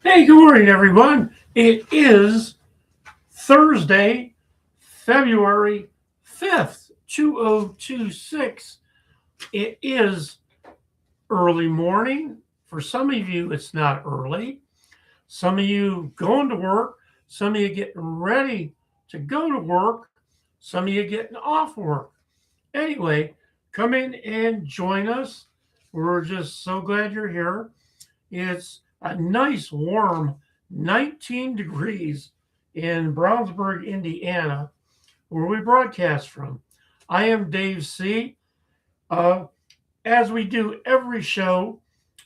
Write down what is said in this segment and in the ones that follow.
Hey, good morning, everyone. It is Thursday, February 5th, 2026. It is early morning. For some of you, it's not early. Some of you going to work. Some of you getting ready to go to work. Some of you getting off work. Anyway, come in and join us. We're just so glad you're here. It's a nice warm 19 degrees in Brownsburg, Indiana, where we broadcast from. I am Dave C. As we do every show,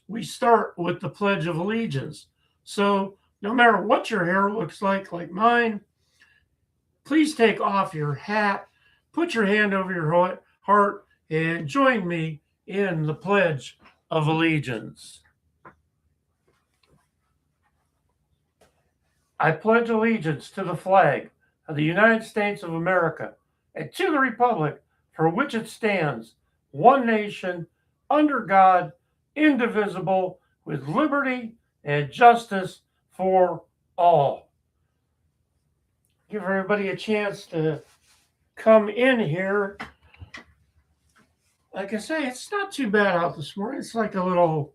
we start with the Pledge of Allegiance. So, no matter what your hair looks like mine, please take off your hat, put your hand over your heart, and join me in the Pledge of Allegiance. I pledge allegiance to the flag of the United States of America and to the republic for which it stands, one nation, under God, indivisible, with liberty and justice for all. Give everybody a chance to come in here. Like I say, it's not too bad out this morning. It's like a little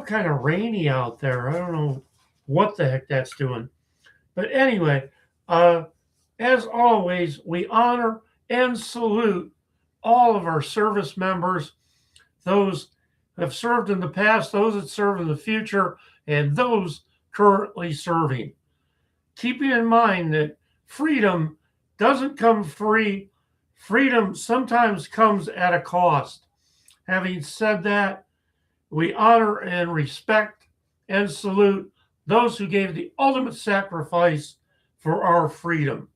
kind of rainy out there. I don't know what the heck that's doing. But anyway, as always, we honor and salute all of our service members, those that have served in the past, those that serve in the future, and those currently serving. Keeping in mind that freedom doesn't come free. Freedom sometimes comes at a cost. Having said that, we honor and respect and salute those who gave the ultimate sacrifice for our freedom.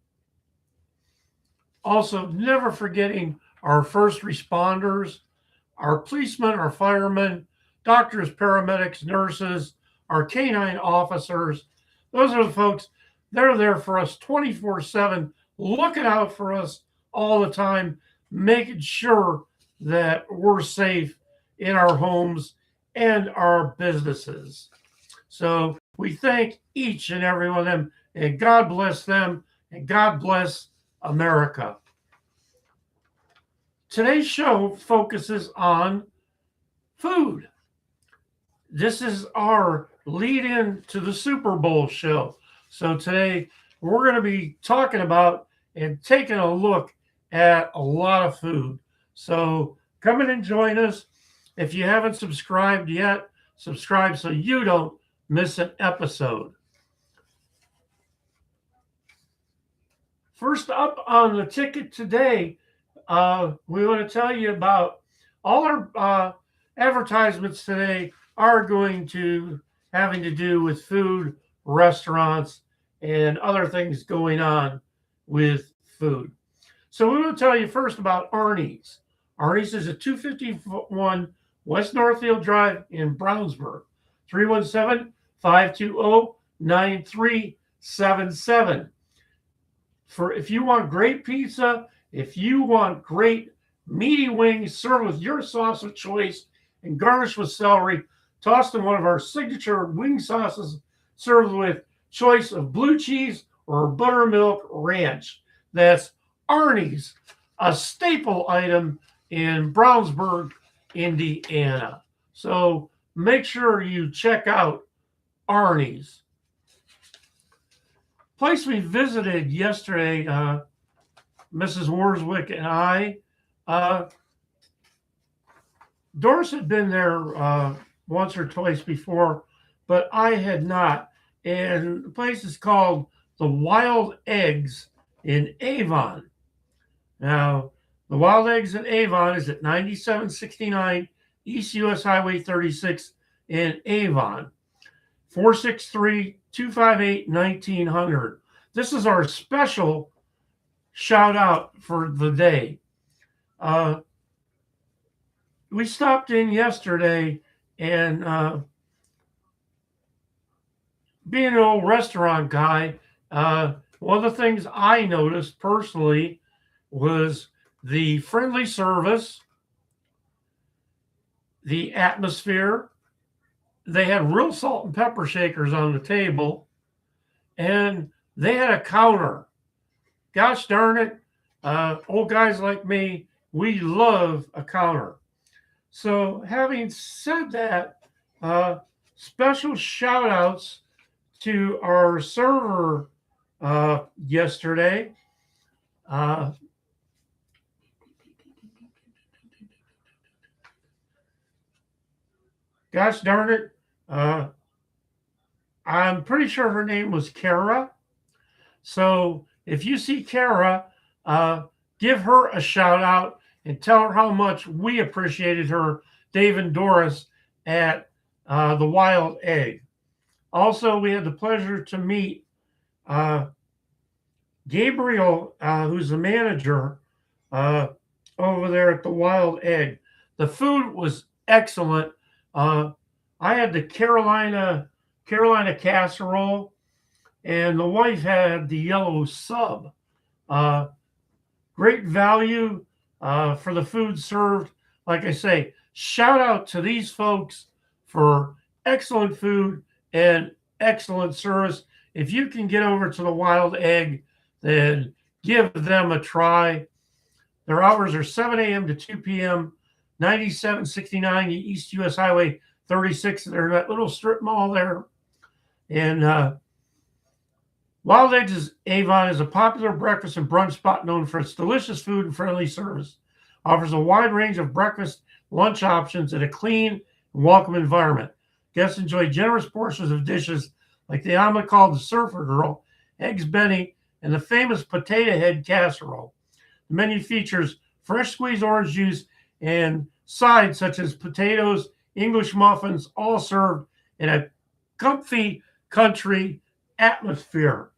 Also, never forgetting our first responders, our policemen, our firemen, doctors, paramedics, nurses, our canine officers. Those are the folks, they're there for us 24/7, looking out for us all the time, making sure that we're safe in our homes and our businesses. So we thank each and every one of them, and God bless them, and God bless America. Today's show focuses on food. This is our lead in to the Super Bowl show. So today we're going to be talking about and taking a look at a lot of food. So come in and join us. If you haven't subscribed yet, subscribe so you don't miss an episode. First up on the ticket today, we want to tell you about all our advertisements today are going to having to do with food, restaurants, and other things going on with food. So we want to tell you first about Arnie's. Arnie's is at 251 West Northfield Drive in Brownsburg. 317-520-9377. For if you want great pizza, if you want great meaty wings served with your sauce of choice and garnished with celery, tossed in one of our signature wing sauces, served with choice of blue cheese or buttermilk ranch. That's Arnie's, a staple item in Brownsburg, Indiana. So make sure you check out Arnie's. Place we visited yesterday, Mrs. Worswick and I. Doris had been there once or twice before, but I had not. And the place is called the Wild Eggs in Avon. Now, the Wild Eggs in Avon is at 9769 East US Highway 36 in Avon. 463-258-1900. This is our special shout out for the day. We stopped in yesterday, and being an old restaurant guy, one of the things I noticed personally was the friendly service, the atmosphere, they had real salt and pepper shakers on the table, and they had a counter. Gosh darn it, old guys like me, we love a counter. So, having said that, special shout outs to our server yesterday. Gosh darn it. I'm pretty sure her name was Kara. So if you see Kara, give her a shout out and tell her how much we appreciated her, Dave and Doris, at the Wild Egg. Also, we had the pleasure to meet Gabriel, who's the manager over there at the Wild Egg. The food was excellent. I had the Carolina casserole, and the wife had the yellow sub. Great value for the food served. Like I say, shout out to these folks for excellent food and excellent service. If you can get over to the Wild Egg, then give them a try. Their hours are 7 a.m. to 2 p.m., 9769 East US Highway 36. They're that little strip mall there. And Wild Eggs Avon is a popular breakfast and brunch spot known for its delicious food and friendly service. Offers a wide range of breakfast, lunch options in a clean and welcome environment. Guests enjoy generous portions of dishes like the omelet called the Surfer Girl, Eggs Benny, and the famous potato head casserole. The menu features fresh squeezed orange juice and sides such as potatoes, English muffins, all served in a comfy country atmosphere.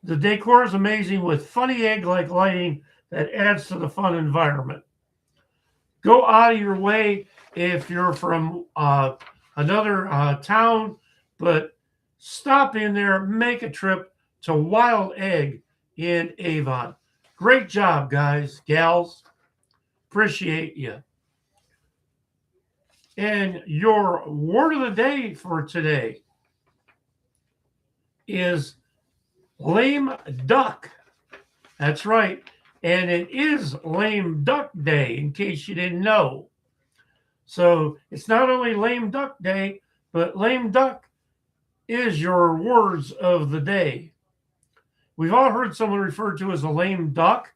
The decor is amazing with funny egg-like lighting that adds to the fun environment. Go out of your way if you're from another town, but stop in there, make a trip to Wild Egg in Avon. Great job, guys, gals. Appreciate you. And your word of the day for today is lame duck. That's right. And it is Lame Duck Day, in case you didn't know. So it's not only Lame Duck Day, but lame duck is your words of the day. We've all heard someone referred to as a lame duck,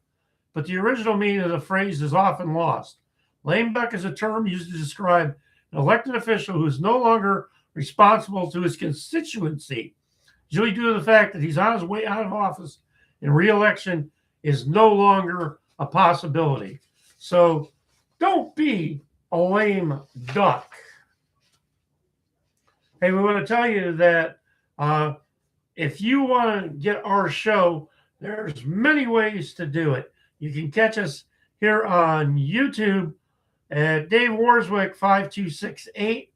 but the original meaning of the phrase is often lost. Lame duck is a term used to describe an elected official who is no longer responsible to his constituency, usually due to the fact that he's on his way out of office and re-election is no longer a possibility. So don't be a lame duck. Hey, we want to tell you that if you want to get our show, there's many ways to do it. You can catch us here on YouTube at Dave Warswick 5268.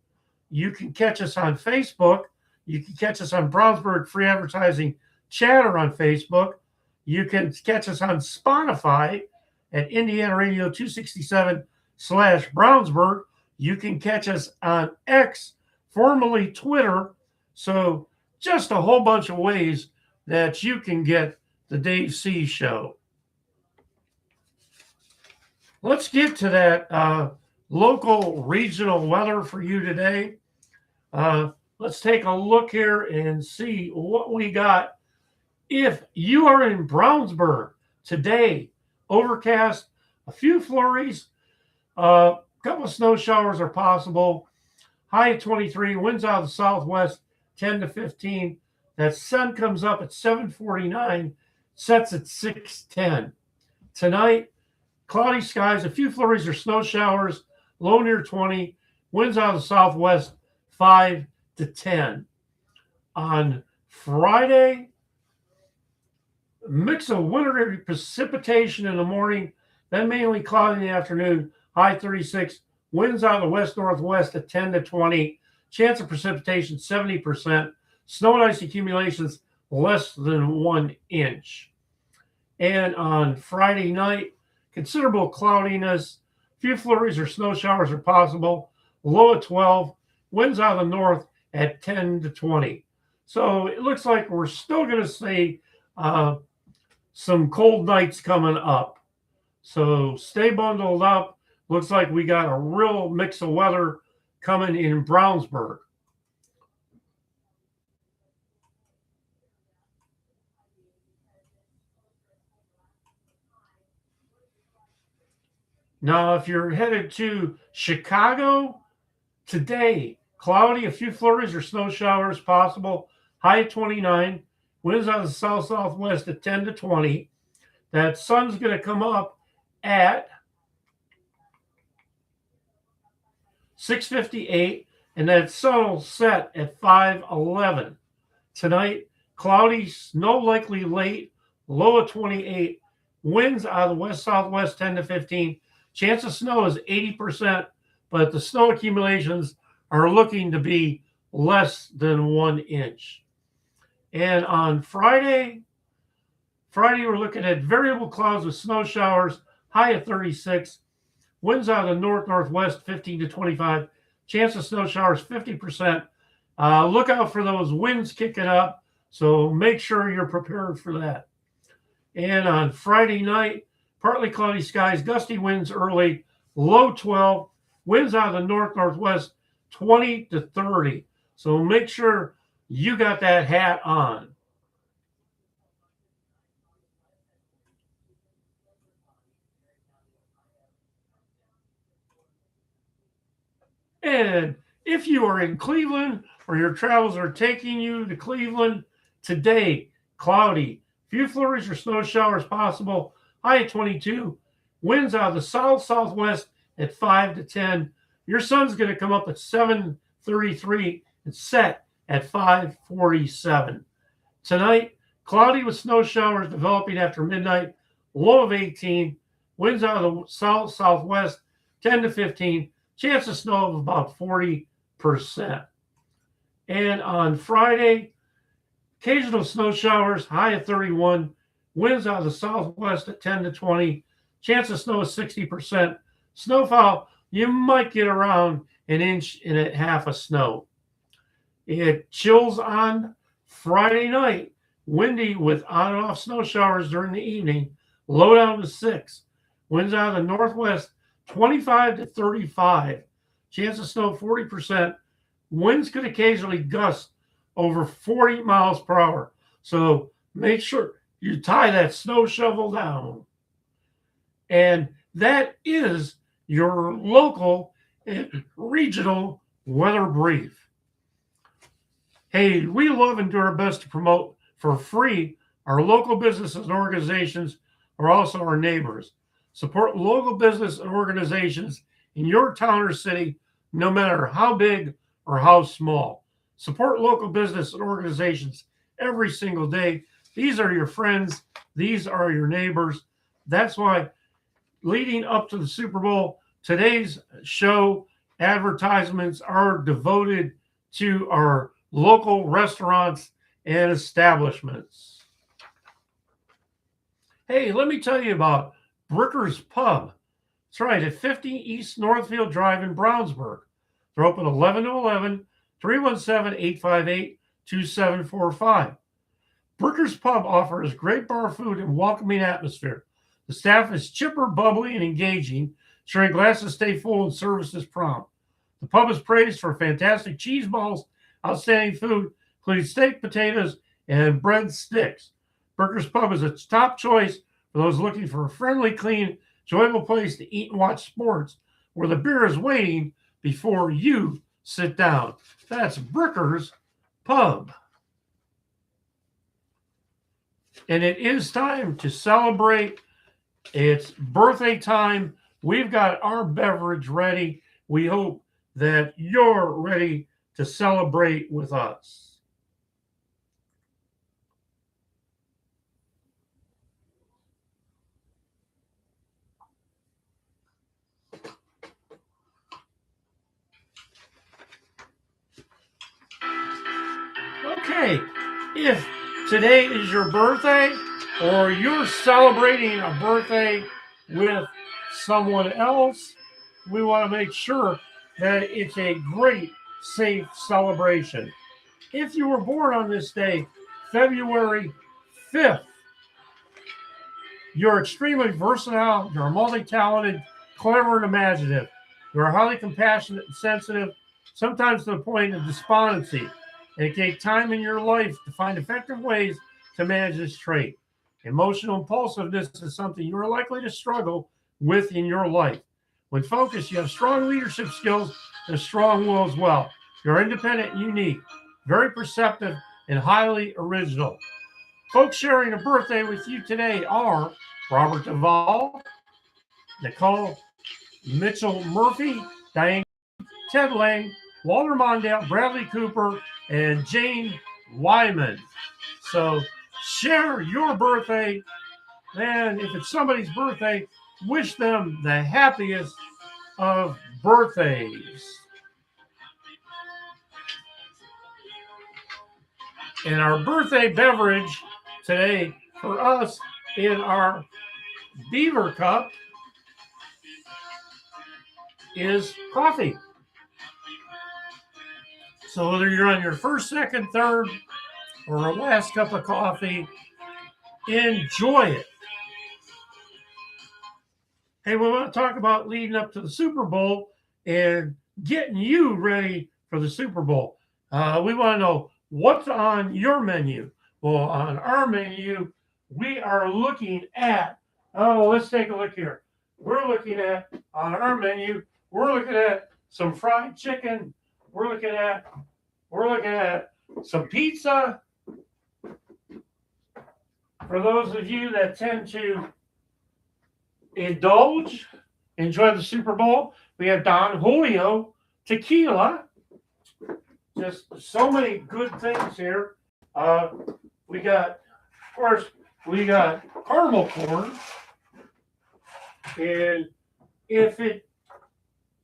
You can catch us on Facebook. You can catch us on Brownsburg Free Advertising Chatter on Facebook. You can catch us on Spotify at Indiana Radio 267/Brownsburg. You can catch us on X, formerly Twitter. So just a whole bunch of ways that you can get the Dave C Show. Let's get to that local regional weather for you today. Let's take a look here and see what we got. If you are in Brownsburg today, overcast, a few flurries, a couple of snow showers are possible. High 23, winds out of the southwest, 10 to 15. That sun comes up at 7:49, sets at 6:10. Tonight, cloudy skies, a few flurries or snow showers, low near 20, winds out of the southwest, 5 to 10. On Friday, a mix of wintry precipitation in the morning, then mainly cloudy in the afternoon, high 36, winds out of the west-northwest at 10 to 20, chance of precipitation 70%, snow and ice accumulations less than 1 inch. And on Friday night, considerable cloudiness, few flurries or snow showers are possible, low at 12, winds out of the north at 10 to 20. So it looks like we're still going to see some cold nights coming up. So stay bundled up. Looks like we got a real mix of weather coming in Brownsburg. Now, if you're headed to Chicago today, cloudy, a few flurries or snow showers possible, high at 29, winds out of the south-southwest at 10 to 20. That sun's going to come up at 6:58, and that sun will set at 5:11. Tonight, cloudy, snow likely late, low of 28, winds out of the west-southwest 10 to 15. Chance of snow is 80%, but the snow accumulations are looking to be less than 1 inch. And on Friday, we're looking at variable clouds with snow showers, high of 36, winds out of the north-northwest 15 to 25, chance of snow showers 50%. Look out for those winds kicking up, so make sure you're prepared for that. And on Friday night, partly cloudy skies, gusty winds early, low 12, winds out of the north-northwest 20 to 30. So make sure you got that hat on. And if you are in Cleveland or your travels are taking you to Cleveland today, cloudy, few flurries or snow showers possible, high at 22, winds out of the south-southwest at 5 to 10. Your sun's going to come up at 7:33 and set at 5:47. Tonight, cloudy with snow showers developing after midnight, low of 18, winds out of the south-southwest 10 to 15, chance of snow of about 40%. And on Friday, occasional snow showers, high of 31, winds out of the southwest at 10 to 20, chance of snow is 60%. Snowfall, you might get around 1.5 inches of snow. It chills on Friday night, windy with on and off snow showers during the evening, low down to 6. Winds out of the northwest 25 to 35. Chance of snow 40%. Winds could occasionally gust over 40 miles per hour. So make sure you tie that snow shovel down. And that is your local and regional weather brief. Hey, we love and do our best to promote for free our local businesses and organizations are also our neighbors. Support local business and organizations in your town or city, no matter how big or how small. Support local business and organizations every single day. These are your friends. These are your neighbors. That's why leading up to the Super Bowl, today's show advertisements are devoted to our local restaurants and establishments. Hey, let me tell you about Bricker's Pub. That's right, at 50 East Northfield Drive in Brownsburg. They're open 11 to 11, 317-858-2745. Bricker's Pub offers great bar food and welcoming atmosphere. The staff is chipper, bubbly, and engaging, ensuring glasses stay full and service is prompt. The pub is praised for fantastic cheese balls, outstanding food, including steak, potatoes, and bread sticks. Bricker's Pub is a top choice for those looking for a friendly, clean, enjoyable place to eat and watch sports, where the beer is waiting before you sit down. That's Bricker's Pub. And it is time to celebrate. It's birthday time. We've got our beverage ready. We hope that you're ready to celebrate with us. Okay, if today is your birthday or you're celebrating a birthday with someone else, we want to make sure that it's a great safe celebration. If you were born on this day, February 5th, you're extremely versatile, you're multi-talented, clever, and imaginative. You're highly compassionate and sensitive, sometimes to the point of despondency. And it takes time in your life to find effective ways to manage this trait. Emotional impulsiveness is something you are likely to struggle with in your life. When focused, you have strong leadership skills and a strong will as well. You're independent and unique, very perceptive, and highly original. Folks sharing a birthday with you today are Robert Duvall, Nicole Mitchell Murphy, Diane, Ted Lang, Walter Mondale, Bradley Cooper, and Jane Wyman. So share your birthday, and if it's somebody's birthday, wish them the happiest of birthdays. And our birthday beverage today for us in our Beaver Cup is coffee. So whether you're on your first, second, third, or a last cup of coffee, enjoy it. Hey, we want to talk about leading up to the Super Bowl and getting you ready for the Super Bowl. We want to know what's on your menu. Well, on our menu, we are looking at, let's take a look here. We're looking at, on our menu, we're looking at some fried chicken. We're looking at some pizza. For those of you that tend to indulge, enjoy the Super Bowl, we have Don Julio tequila. Just so many good things here. We got caramel corn. And if it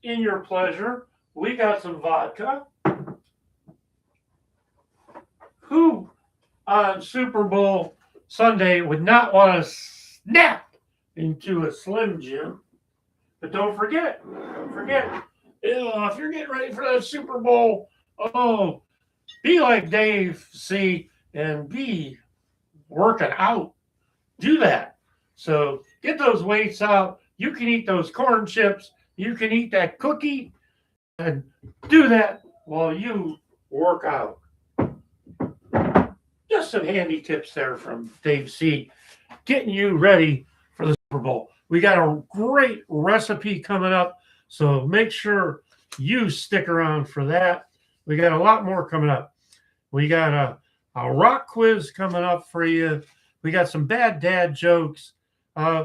in your pleasure, we got some vodka. Who on Super Bowl Sunday would not want to snap into a Slim Jim? But don't forget, if you're getting ready for that Super Bowl, be like Dave C and be working out. Do that. So get those weights out. You can eat those corn chips. You can eat that cookie and do that while you work out. Just some handy tips there from Dave C, getting you ready for the Super Bowl. We got a great recipe coming up, so make sure you stick around for that. We got a lot more coming up. We got a rock quiz coming up for you. We got some bad dad jokes. I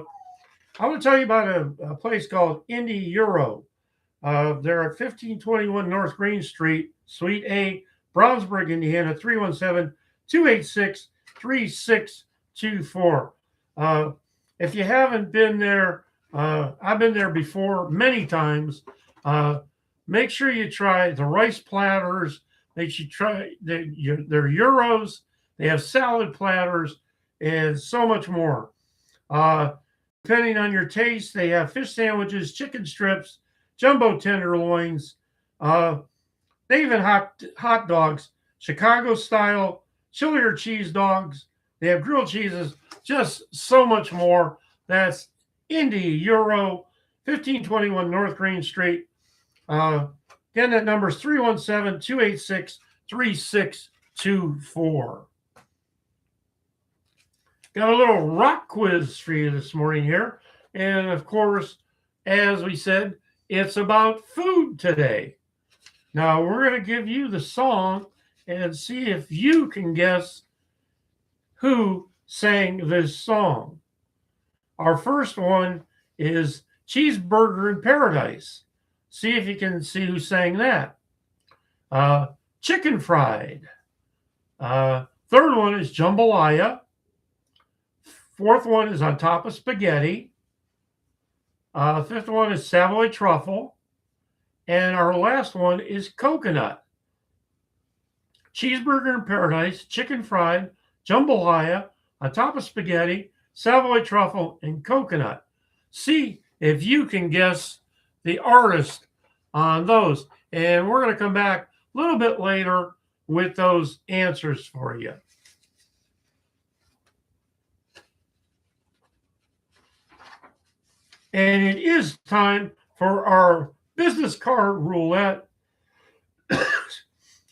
want to tell you about a place called Indy Euro. They're at 1521 North Green Street, Suite A, Brownsburg, Indiana, 317-286-3624. If you haven't been there, I've been there before many times. Make sure you try the rice platters. Make sure you try their gyros. They have salad platters and so much more. Depending on your taste, they have fish sandwiches, chicken strips, jumbo tenderloins. They even have hot dogs, Chicago style, chili or cheese dogs. They have grilled cheeses, just so much more. That's Indy Euro, 1521 North Green Street. Again, that number is 317-286-3624. Got a little rock quiz for you this morning here. And of course, as we said, it's about food today. Now, we're going to give you the song and see if you can guess who sang this song. Our first one is Cheeseburger in Paradise. See if you can see who sang that. Chicken Fried. Third one is Jambalaya. Fourth one is On Top of Spaghetti. Fifth one is Savoy Truffle. And our last one is Coconut. Cheeseburger in Paradise, Chicken Fried, Jambalaya, On Top of Spaghetti, Savoy Truffle, and Coconut. See if you can guess the artist on those. And we're going to come back a little bit later with those answers for you. And it is time for our business card roulette.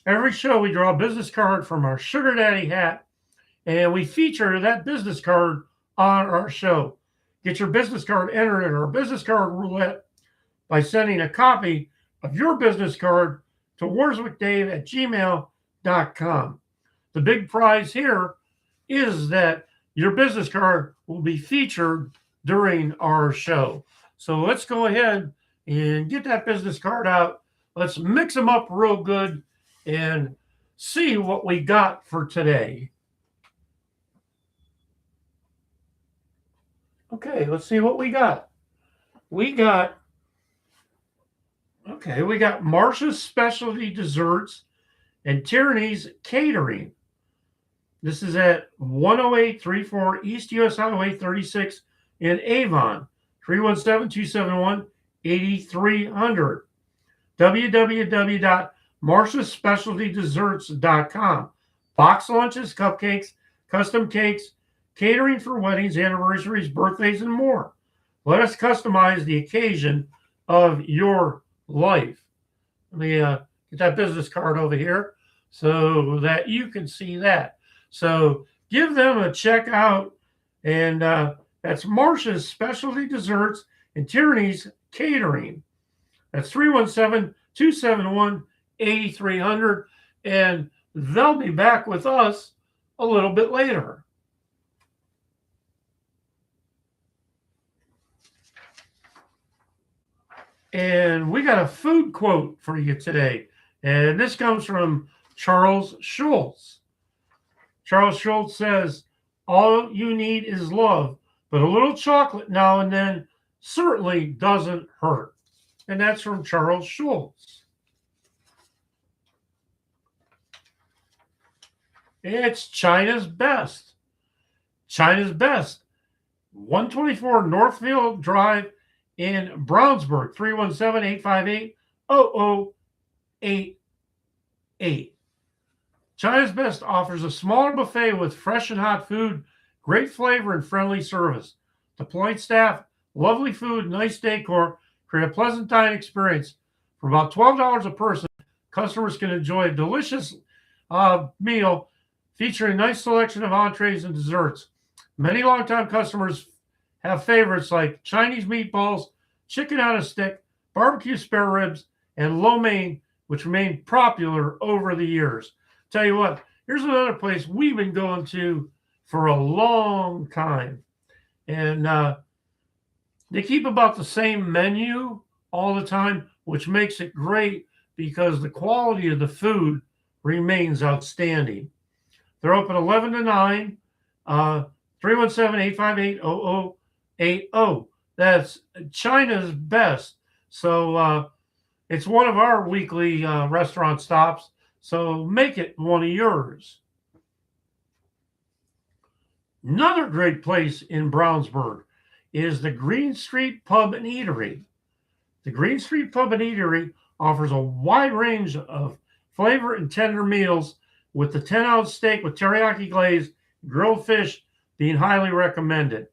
Every show we draw a business card from our Sugar Daddy hat, and we feature that business card on our show. Get your business card entered in our business card roulette by sending a copy of your business card to warswickdave@gmail.com. The big prize here is that your business card will be featured during our show. So let's go ahead and get that business card out. Let's mix them up real good and see what we got for today. Okay, let's see what we got. We got Marcia's Specialty Desserts and Tierney's Catering. This is at 10834 East US Highway 36 in Avon, 317-271-8300. www.marciaspecialtydesserts.com. Box lunches, cupcakes, custom cakes, catering for weddings, anniversaries, birthdays, and more. Let us customize the occasion of your life. Let me get that business card over here so that you can see that. So give them a check out, and that's Marcia's Specialty Desserts and Tierney's Catering. That's 317-271-8300, and they'll be back with us a little bit later. And we got a food quote for you today, and this comes from Charles Schulz. Charles Schulz says, "All you need is love, but a little chocolate now and then certainly doesn't hurt." And that's from Charles Schulz. It's China's Best. China's Best. 124 Northfield Drive in Brownsburg, 317-858-0088. China's Best offers a smaller buffet with fresh and hot food, great flavor, and friendly service. Deployed staff, lovely food, nice decor, create a pleasant dining experience. For about $12 a person, customers can enjoy a delicious meal featuring a nice selection of entrees and desserts. Many longtime customers have favorites like Chinese meatballs, chicken on a stick, barbecue spare ribs, and lo mein, which remain popular over the years. Tell you what, here's another place we've been going to for a long time. And they keep about the same menu all the time, which makes it great because the quality of the food remains outstanding. They're open 11 to 9, 317-858-0080. That's China's Best. So it's one of our weekly restaurant stops. So make it one of yours. Another great place in Brownsburg is the Green Street Pub and Eatery. The Green Street Pub and Eatery offers a wide range of flavor and tender meals, with the 10-ounce steak with teriyaki glaze, grilled fish being highly recommended.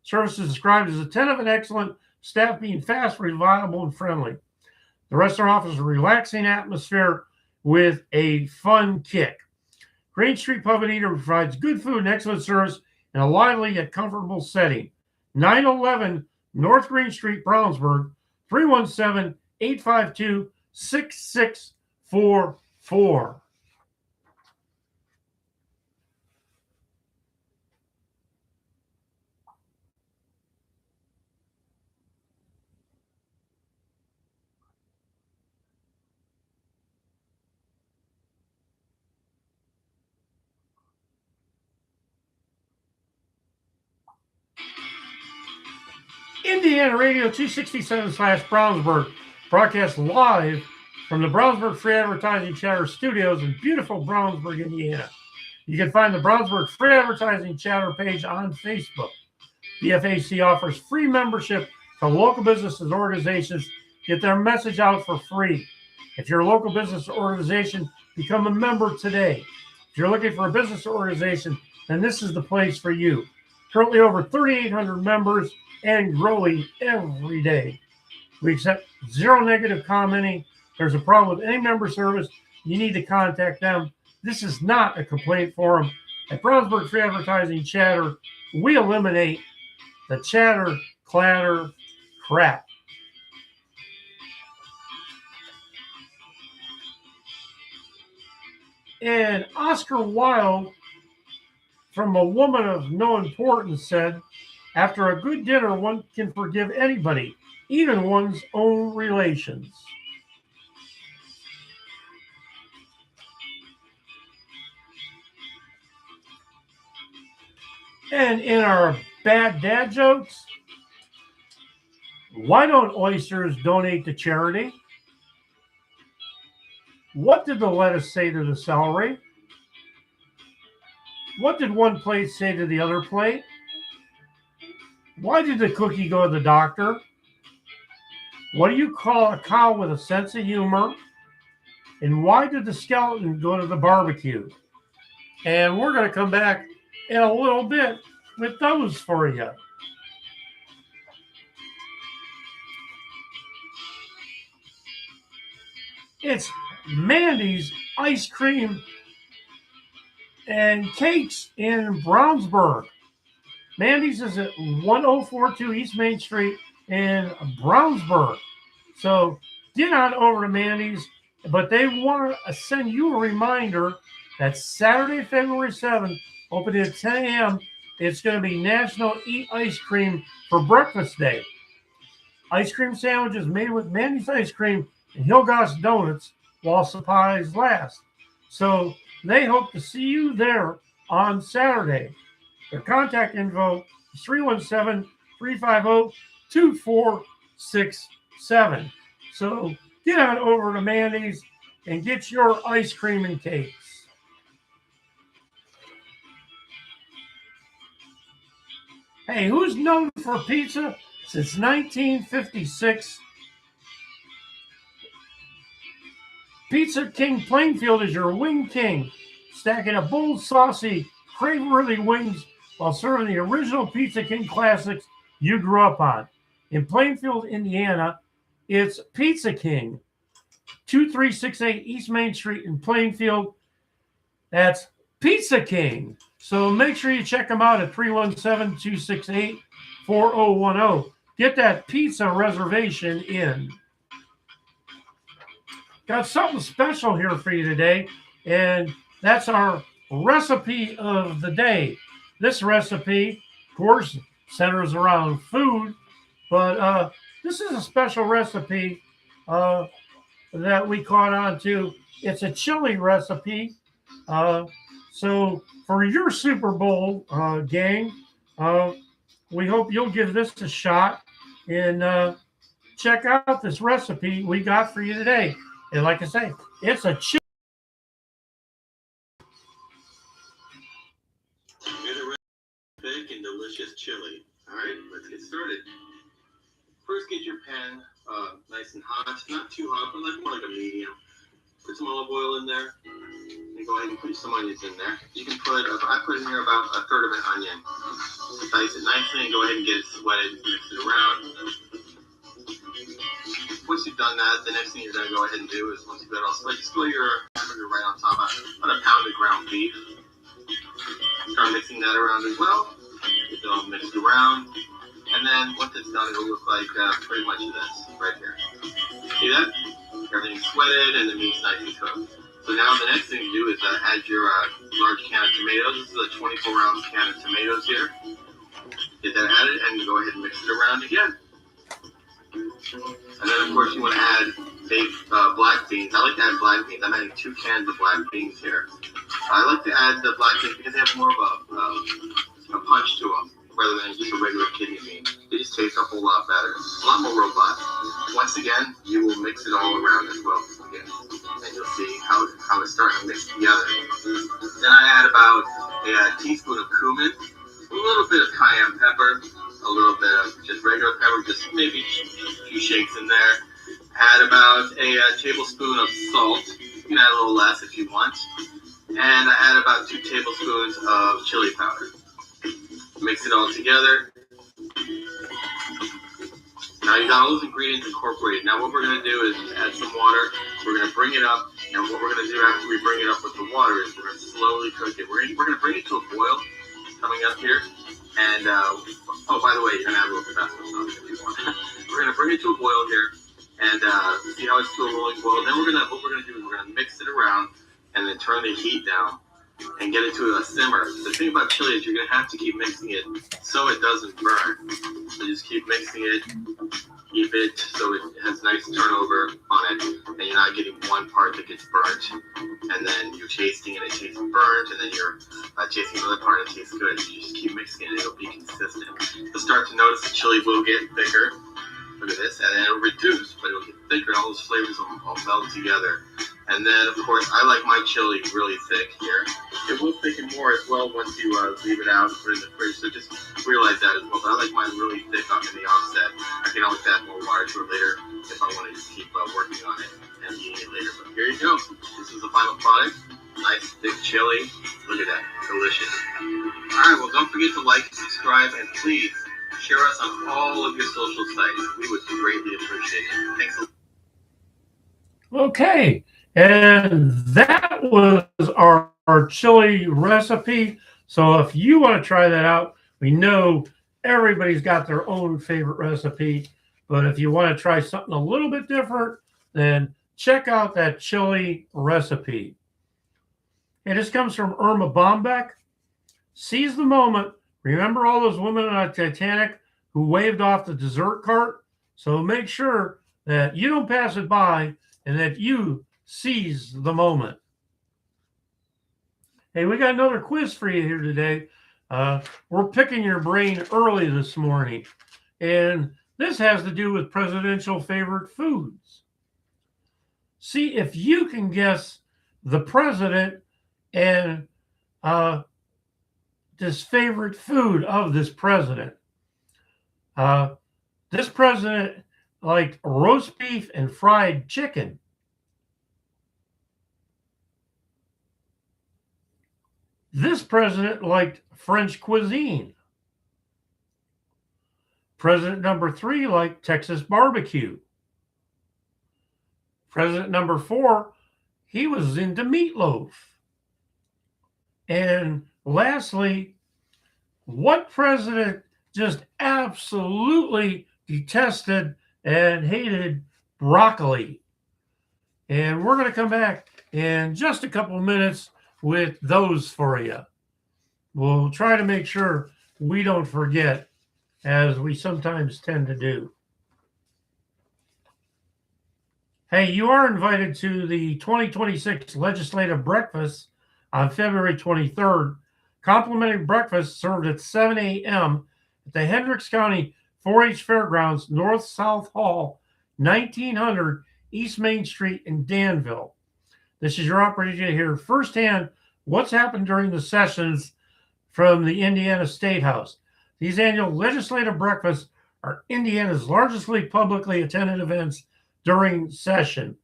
Service is described as a 10 of an excellent, staff being fast, reliable, and friendly. The restaurant offers a relaxing atmosphere with a fun kick. Green Street Pub and Eatery provides good food and excellent service in a lively yet comfortable setting. 911 North Green Street, Brownsburg, 317-852-6644. Indiana Radio 267/Brownsburg, broadcast live from the Brownsburg Free Advertising Chatter Studios in beautiful Brownsburg, Indiana. You can find the Brownsburg Free Advertising Chatter page on Facebook. BFAC offers free membership to local businesses and organizations. Get their message out for free. If you're a local business organization, become a member today. If you're looking for a business organization, then this is the place for you. Currently over 3,800 members and growing every day. We accept zero negative commenting. If there's a problem with any member service, you need to contact them. This is not a complaint forum. At Brownsburg Free Advertising Chatter, we eliminate the chatter, clatter, crap. And Oscar Wilde, from a woman of no importance, said, after a good dinner, one can forgive anybody, even one's own relations. And in our bad dad jokes, why don't oysters donate to charity? What did the lettuce say to the celery? What did one plate say to the other plate? Why did the cookie go to the doctor? What do you call a cow with a sense of humor? And why did the skeleton go to the barbecue? And we're going to come back in a little bit with those for you. It's Mandy's Ice Cream and Cakes in Brownsburg. Mandy's is at 1042 East Main Street in Brownsburg. So get on over to Mandy's, but they want to send you a reminder that Saturday, February 7th, opening at 10 a.m., it's going to be National Eat Ice Cream for Breakfast Day. Ice cream sandwiches made with Mandy's Ice Cream and Hillgoss Donuts while supplies last. So they hope to see you there on Saturday. Their contact info is 317-350-2467. So get on over to Mandy's and get your ice cream and cakes. Hey, who's known for pizza since 1956? Pizza King Plainfield is your wing king, stacking up bold, saucy, crave-worthy wings while serving the original Pizza King classics you grew up on. In Plainfield, Indiana, it's Pizza King, 2368 East Main Street in Plainfield. That's Pizza King. So make sure you check them out at 317-268-4010. Get that pizza reservation in. Got something special here for you today, and that's our recipe of the day. This recipe, of course, centers around food, but this is a special recipe that we caught on to. It's a chili recipe. So for your Super Bowl gang, we hope you'll give this a shot and check out this recipe we got for you today. And like I say, it's a chili. Big and delicious chili. All right, let's get started. First, get your pan nice and hot. Not too hot, but more like a medium. Put some olive oil in there. And go ahead and put some onions in there. You can put, I put in here about a third of an onion. Dice it nicely and go ahead and get it sweated. Mix it around. Once you've done that, the next thing you're going to go ahead and do is, once you've got it all sweated, just put your hamburger right on top of about a pound of ground beef. Start mixing that around as well. Get it all mixed around. And then once it's done, it'll look like pretty much this right here. See that? Everything's sweated and the meat's nice and cooked. So now the next thing to do is add your large can of tomatoes. This is a 24-ounce can of tomatoes here. Get that added and go ahead and mix it around again. And then, of course, you want to add baked black beans. I like to add black beans. I'm adding 2 cans of black beans here. I like to add the black beans because they have more of a punch to them rather than just a regular kidney bean. They just taste a whole lot better, a lot more robust. Once again, you will mix it all around as well again, and you'll see how it's starting to mix together. Then I add about a teaspoon of cumin, a little bit of cayenne pepper, a little bit of just regular pepper, just maybe a few shakes in there. Add about a tablespoon of salt. You can add a little less if you want. And I add about 2 tablespoons of chili powder. Mix it all together. Now you got all those ingredients incorporated. Now what we're going to do is add some water. We're going to bring it up. And what we're going to do after we bring it up with the water is we're going to slowly cook it. We're going to bring it to a boil coming up here. And, oh, by the way, you're going to add a little Tabasco sauce if you want. We're going to bring it to a boil here. And see how it's to a rolling boil. Then what we're going to do is we're going to mix it around and then turn the heat down and get it to a simmer. The thing about chili is you're going to have to keep mixing it so it doesn't burn. So just keep mixing it, keep it so it has nice turnover on it, and you're not getting one part that gets burnt, and then you're tasting and it tastes burnt, and then you're tasting another part and it tastes good. You just keep mixing it and it'll be consistent. You'll start to notice the chili will get thicker. Look at this, and then it'll reduce, but it'll get thicker, and all those flavors will all meld together. And then, of course, I like my chili really thick here. It will thicken more as well once you leave it out and put it in the fridge, so just realize that as well. But I like mine really thick up in the offset. I can always add more water to it later if I want to just keep working on it and eating it later. But here you go. This is the final product. Nice thick chili. Look at that. Delicious. All right, well, don't forget to like, subscribe, and please share us on all of your social sites. We would greatly appreciate it. Thanks a lot. Okay, and that was our chili recipe. So if you want to try that out, we know everybody's got their own favorite recipe. But if you want to try something a little bit different, then check out that chili recipe. And this comes from Irma Bombeck. Seize the moment. Remember all those women on Titanic who waved off the dessert cart? So make sure that you don't pass it by and that you seize the moment. Hey, we got another quiz for you here today. We're picking your brain early this morning. And this has to do with presidential favorite foods. See if you can guess the president and this favorite food of this president. This president liked roast beef and fried chicken. This president liked French cuisine. President number 3 liked Texas barbecue. President number 4, he was into meatloaf. And lastly, what president just absolutely detested and hated broccoli? And we're going to come back in just a couple of minutes with those for you. We'll try to make sure we don't forget, as we sometimes tend to do. Hey, you are invited to the 2026 Legislative Breakfast on February 23rd. Complimentary breakfast served at 7 a.m. at the Hendricks County 4-H Fairgrounds, North-South Hall, 1900 East Main Street in Danville. This is your opportunity to hear firsthand what's happened during the sessions from the Indiana State House. These annual legislative breakfasts are Indiana's largest publicly attended events during session.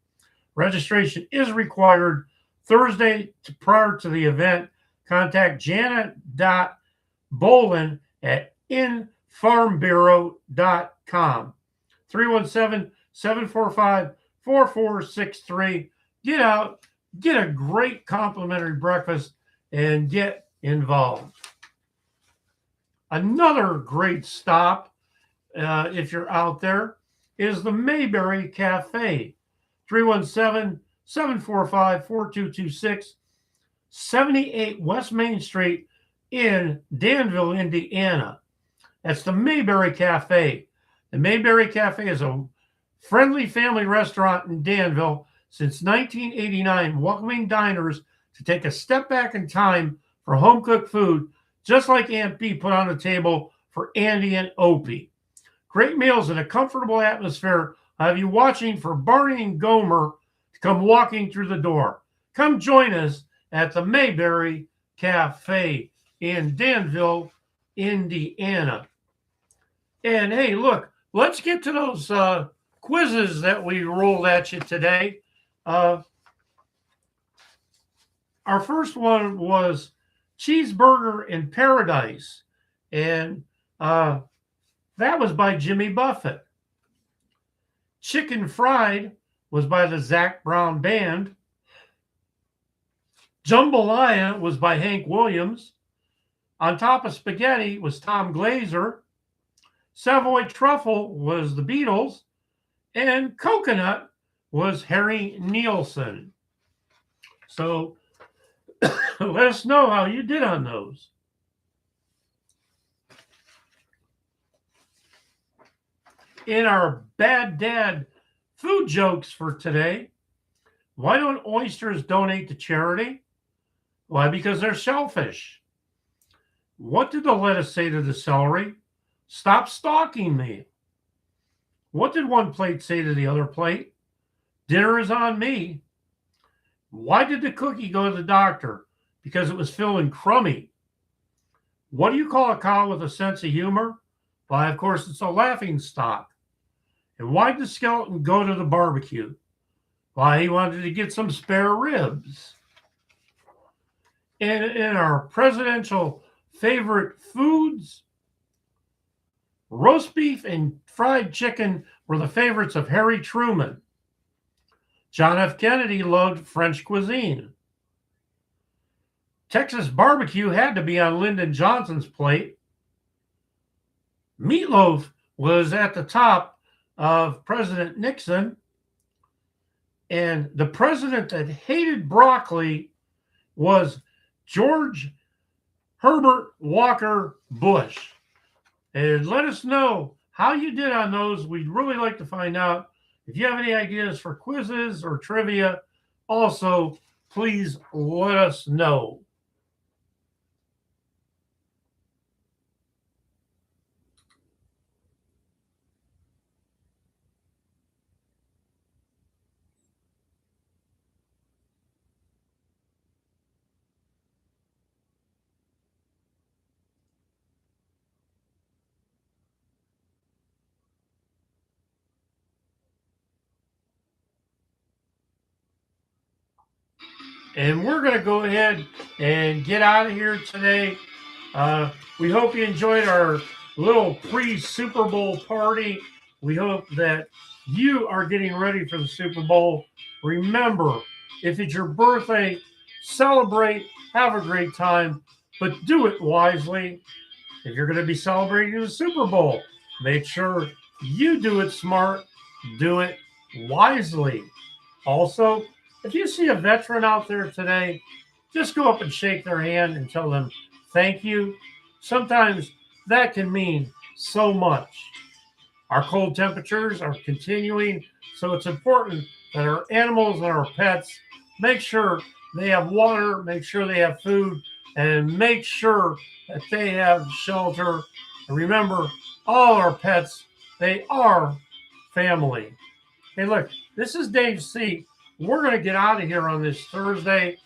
Registration is required Thursday prior to the event. Contact janet.bolin at infarmbureau.com. 317-745-4463. Get out, get a great complimentary breakfast, and get involved. Another great stop, if you're out there, is the Mayberry Cafe. 317-745-4226, 78 West Main Street in Danville, Indiana. That's the Mayberry Cafe. The Mayberry Cafe is a friendly family restaurant in Danville since 1989, welcoming diners to take a step back in time for home-cooked food, just like Aunt B put on the table for Andy and Opie. Great meals in a comfortable atmosphere. I have you watching for Barney and Gomer to come walking through the door. Come join us at the Mayberry Cafe in Danville, Indiana. And hey, look, let's get to those quizzes that we rolled at you today. Our first one was Cheeseburger in Paradise, and that was by Jimmy Buffett. Chicken Fried was by the Zac Brown Band. Jambalaya was by Hank Williams. On Top of Spaghetti was Tom Glazer. Savoy Truffle was the Beatles. And Coconut was Harry Nilsson. So let us know how you did on those. In our Bad Dad food jokes for today, why don't oysters donate to charity? Why? Because they're selfish. What did the lettuce say to the celery? Stop stalking me. What did one plate say to the other plate? Dinner is on me. Why did the cookie go to the doctor? Because it was feeling crummy. What do you call a cow with a sense of humor? Why, of course, it's a laughing stock. And why did the skeleton go to the barbecue? Why, he wanted to get some spare ribs. And in our presidential favorite foods, roast beef and fried chicken were the favorites of Harry Truman. John F. Kennedy loved French cuisine. Texas barbecue had to be on Lyndon Johnson's plate. Meatloaf was at the top of President Nixon. And the president that hated broccoli was George Herbert Walker Bush. And let us know how you did on those. We'd really like to find out. If you have any ideas for quizzes or trivia, also, please let us know. And we're going to go ahead and get out of here today. We hope you enjoyed our little pre-Super Bowl party. We hope that you are getting ready for the Super Bowl. Remember, if it's your birthday, celebrate, have a great time, but do it wisely. If you're going to be celebrating the Super Bowl, make sure you do it smart, do it wisely. Also, if you see a veteran out there today, just go up and shake their hand and tell them thank you. Sometimes that can mean so much. Our cold temperatures are continuing, so it's important that our animals and our pets make sure they have water, make sure they have food, and make sure that they have shelter. And remember, all our pets, they are family. Hey, look, this is Dave C. We're going to get out of here on this Thursday.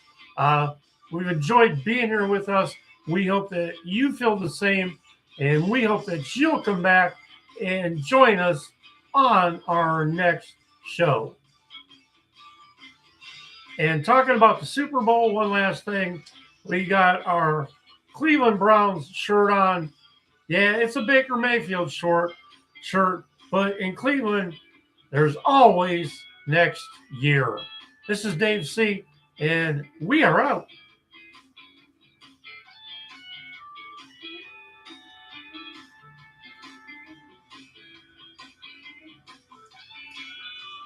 We've enjoyed being here with us. We hope that you feel the same, and we hope that you'll come back and join us on our next show. And talking about the Super Bowl, one last thing. We got our Cleveland Browns shirt on. Yeah, it's a Baker Mayfield shirt, but in Cleveland, there's always next year. This is Dave C., and we are out.